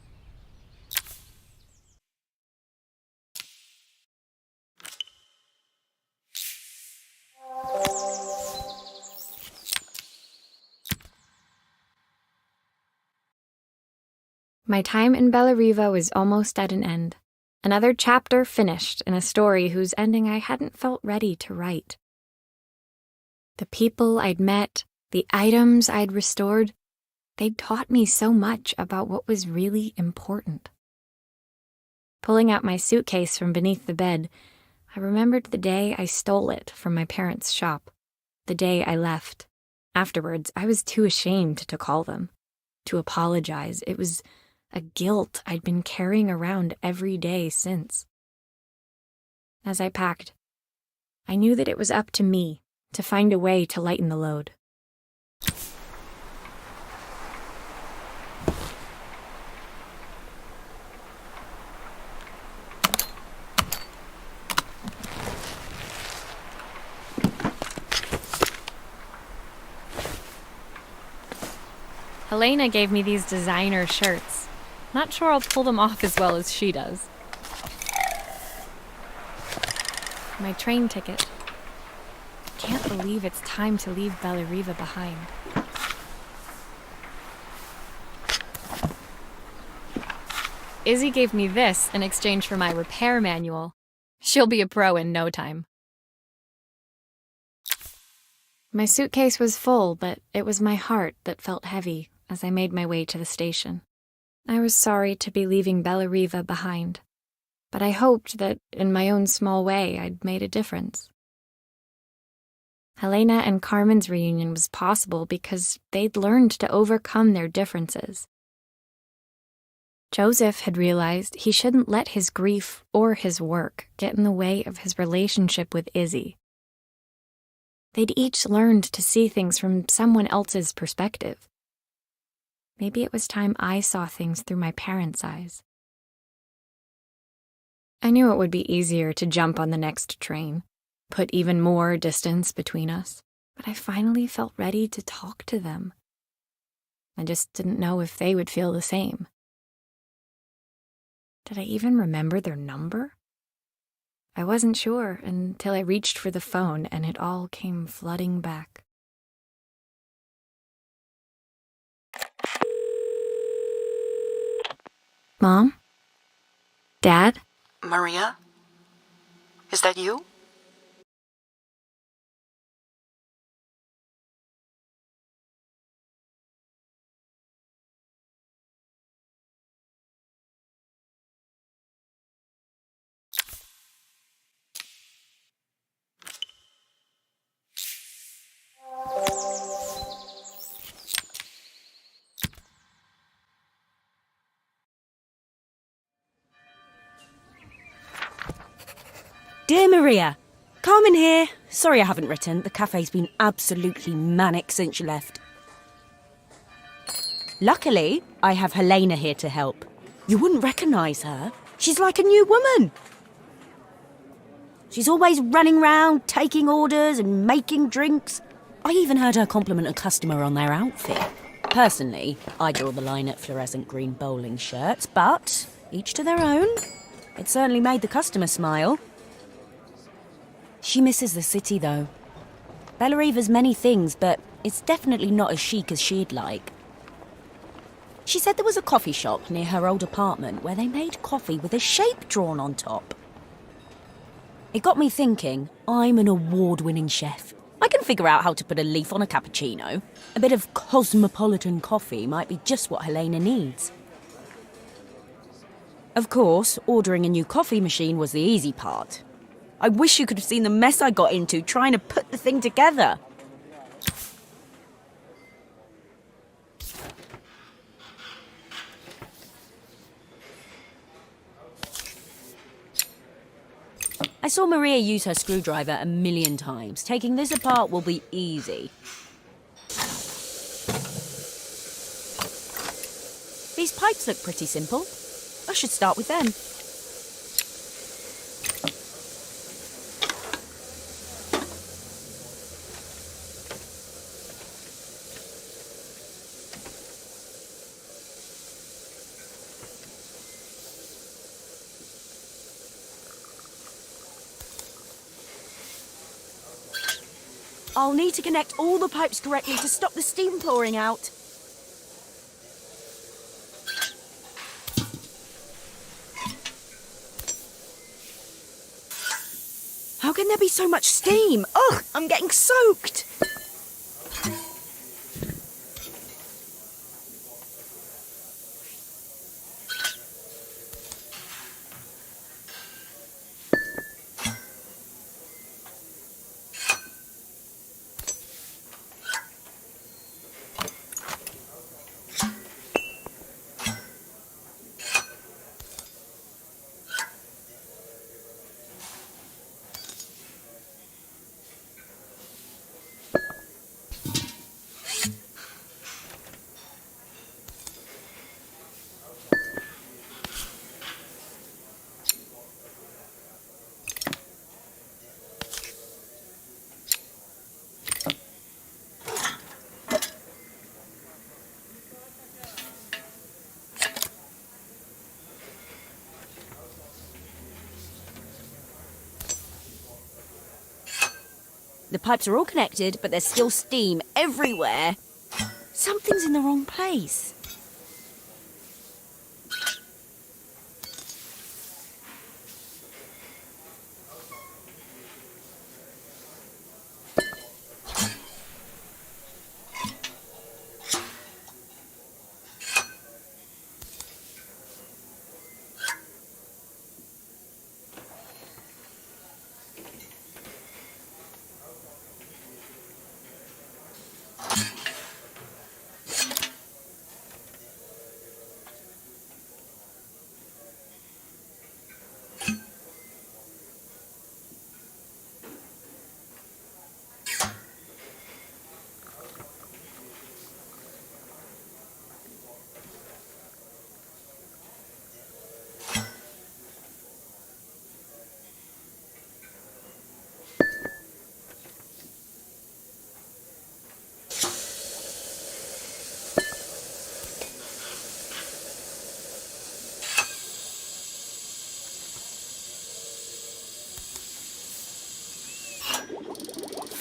S1: My time in Bellariva was almost at an end. Another chapter finished in a story whose ending I hadn't felt ready to write. The people I'd met, the items I'd restored, they'd taught me so much about what was really important. Pulling out my suitcase from beneath the bed, I remembered the day I stole it from my parents' shop. the day I left. Afterwards, I was too ashamed to call them, to apologize. It was a guilt I'd been carrying around every day since. As I packed, I knew that it was up to me to find a way to lighten the load. Helena gave me these designer shirts. Not sure I'll pull them off as well as she does. My train ticket. Can't believe it's time to leave Bellariva behind. Izzy gave me this in exchange for my repair manual. She'll be a pro in no time. My suitcase was full, but it was my heart that felt heavy as I made my way to the station. I was sorry to be leaving Bellariva behind, but I hoped that, in my own small way, I'd made a difference. Helena and Carmen's reunion was possible because they'd learned to overcome their differences. Joseph had realized he shouldn't let his grief or his work get in the way of his relationship with Izzy. They'd each learned to see things from someone else's perspective. Maybe it was time I saw things through my parents' eyes. I knew it would be easier to jump on the next train, put even more distance between us, but I finally felt ready to talk to them. I just didn't know if they would feel the same. Did I even remember their number? I wasn't sure until I reached for the phone and it all came flooding back. Mom? Dad?
S7: Maria? Is that you?
S5: Dear Maria, Carmen here. Sorry I haven't written. The cafe's been absolutely manic since you left. Luckily, I have Helena here to help. You wouldn't recognise her. She's like a new woman. She's always running round, taking orders and making drinks. I even heard her compliment a customer on their outfit. Personally, I draw the line at fluorescent green bowling shirts, but each to their own. It certainly made the customer smile. She misses the city, though. Bellariva's many things, but it's definitely not as chic as she'd like. She said there was a coffee shop near her old apartment where they made coffee with a shape drawn on top. It got me thinking, I'm an award-winning chef. I can figure out how to put a leaf on a cappuccino. A bit of cosmopolitan coffee might be just what Helena needs. Of course, ordering a new coffee machine was the easy part. I wish you could have seen the mess I got into trying to put the thing together. I saw Maria use her screwdriver a million times. Taking this apart will be easy. These pipes look pretty simple. I should start with them. I'll need to connect all the pipes correctly to stop the steam pouring out. How can there be so much steam? Ugh, I'm getting soaked. The pipes are all connected, but there's still steam everywhere. Something's in the wrong place.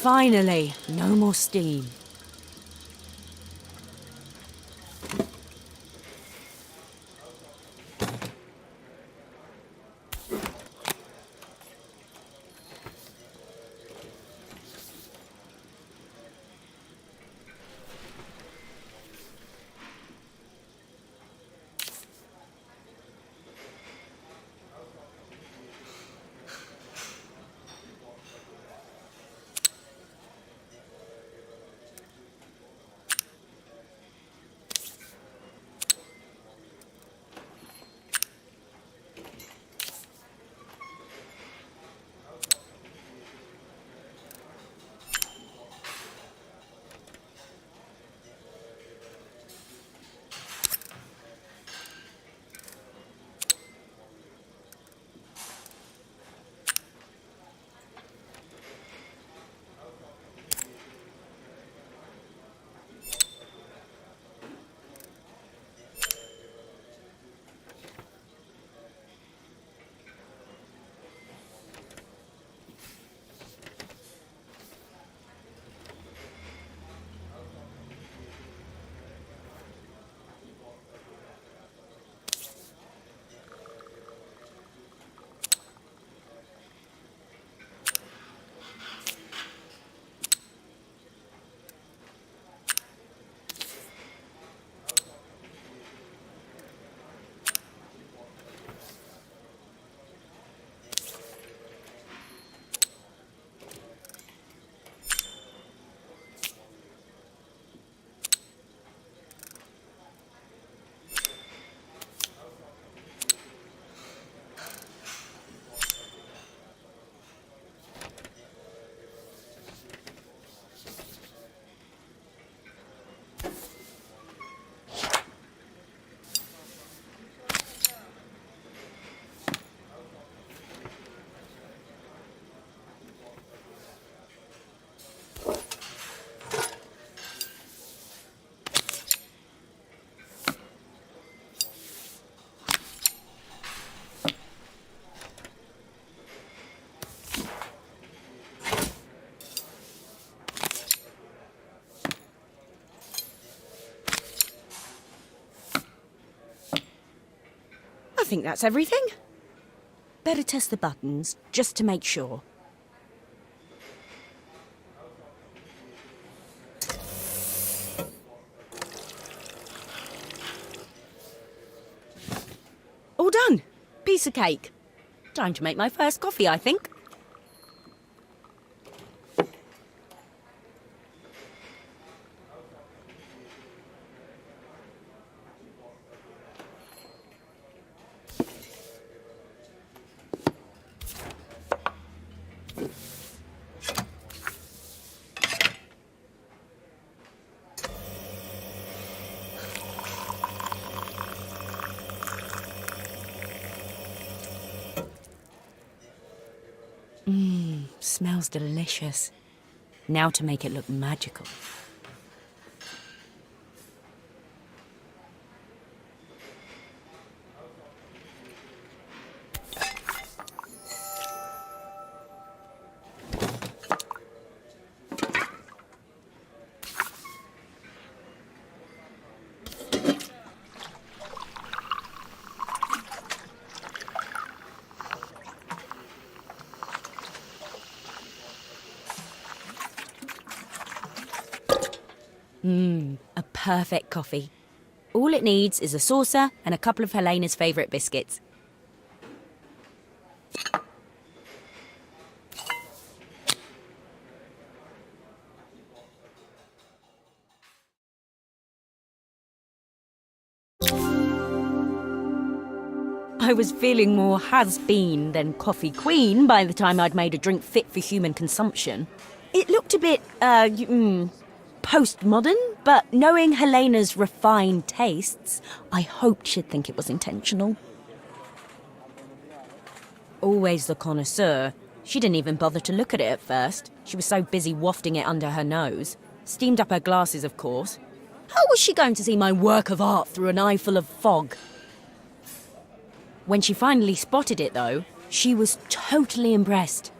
S5: Finally, no more steam. I think that's everything. Better test the buttons, just to make sure. All done. Piece of cake. Time to make my first coffee, I think. Smells delicious. Now to make it look magical. A perfect coffee. All it needs is a saucer and a couple of Helena's favourite biscuits. I was feeling more has-been than coffee queen by the time I'd made a drink fit for human consumption. It looked a bit, postmodern, but knowing Helena's refined tastes, I hoped she'd think it was intentional. Always the connoisseur, she didn't even bother to look at it at first. She was so busy wafting it under her nose. Steamed up her glasses, of course. How was she going to see my work of art through an eye full of fog? When she finally spotted it, though, she was totally impressed.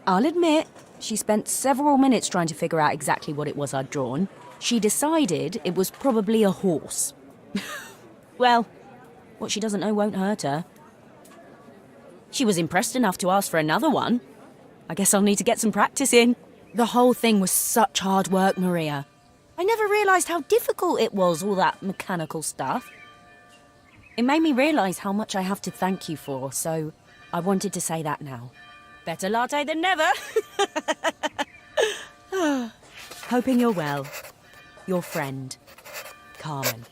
S5: I'll admit, she spent several minutes trying to figure out exactly what it was I'd drawn. She decided it was probably a horse. Well, what she doesn't know won't hurt her. She was impressed enough to ask for another one. I guess I'll need to get some practice in. The whole thing was such hard work, Maria. I never realised how difficult it was, all that mechanical stuff. It made me realise how much I have to thank you for, so I wanted to say that now. Better latte than never. Hoping you're well. Your friend, Carmen.